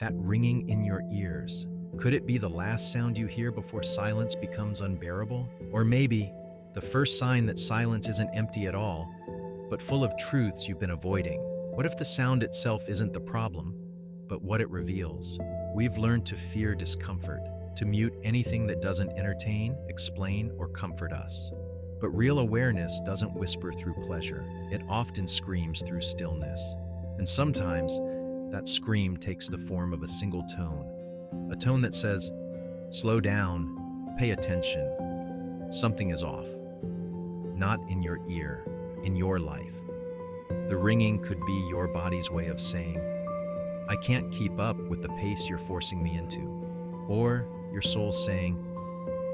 That ringing in your ears. Could it be the last sound you hear before silence becomes unbearable? Or maybe the first sign that silence isn't empty at all, but full of truths you've been avoiding? What if the sound itself isn't the problem, but what it reveals? We've learned to fear discomfort, to mute anything that doesn't entertain, explain, or comfort us. But real awareness doesn't whisper through pleasure. It often screams through stillness. And sometimes, that scream takes the form of a single tone, a tone that says, slow down, pay attention, something is off. Not in your ear, in your life. The ringing could be your body's way of saying, I can't keep up with the pace you're forcing me into. Or your soul saying,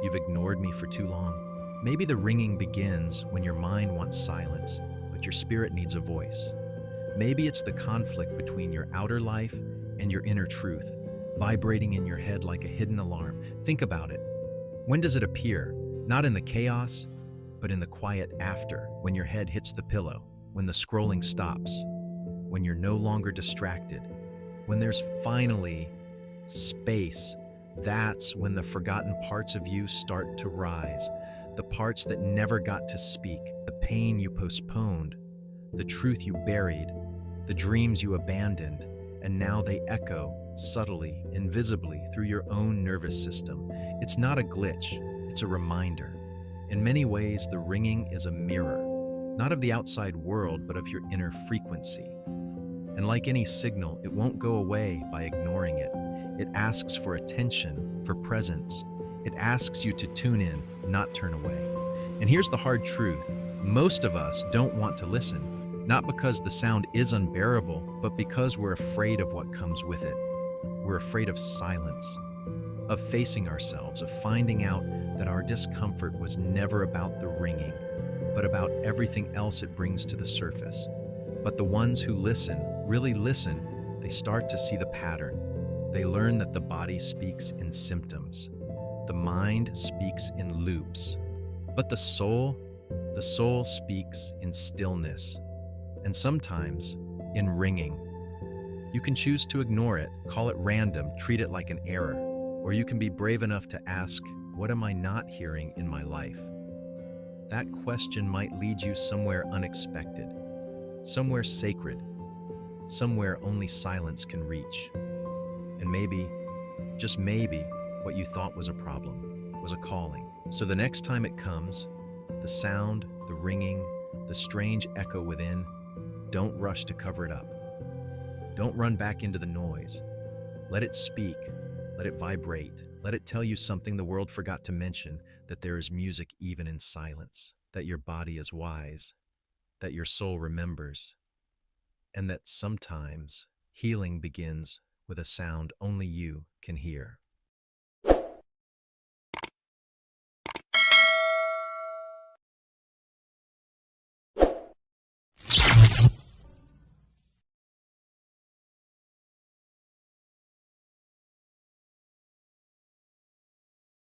you've ignored me for too long. Maybe the ringing begins when your mind wants silence, but your spirit needs a voice. Maybe it's the conflict between your outer life and your inner truth, vibrating in your head like a hidden alarm. Think about it. When does it appear? Not in the chaos, but in the quiet after, when your head hits the pillow, when the scrolling stops, when you're no longer distracted, when there's finally space. That's when the forgotten parts of you start to rise, the parts that never got to speak, the pain you postponed, the truth you buried, the dreams you abandoned, and now they echo subtly, invisibly through your own nervous system. It's not a glitch, it's a reminder. In many ways, the ringing is a mirror, not of the outside world, but of your inner frequency. And like any signal, it won't go away by ignoring it. It asks for attention, for presence. It asks you to tune in, not turn away. And here's the hard truth. Most of us don't want to listen, not because the sound is unbearable, but because we're afraid of what comes with it. We're afraid of silence, of facing ourselves, of finding out that our discomfort was never about the ringing, but about everything else it brings to the surface. But the ones who listen, really listen, they start to see the pattern. They learn that the body speaks in symptoms. The mind speaks in loops. But the soul speaks in stillness. And sometimes in ringing. You can choose to ignore it, call it random, treat it like an error. Or you can be brave enough to ask, what am I not hearing in my life? That question might lead you somewhere unexpected, somewhere sacred, somewhere only silence can reach. And maybe, just maybe, what you thought was a problem was a calling. So the next time it comes, the sound, the ringing, the strange echo within, don't rush to cover it up. Don't run back into the noise. Let it speak. Let it vibrate. Let it tell you something the world forgot to mention, that there is music even in silence, that your body is wise, that your soul remembers, and that sometimes healing begins with a sound only you can hear.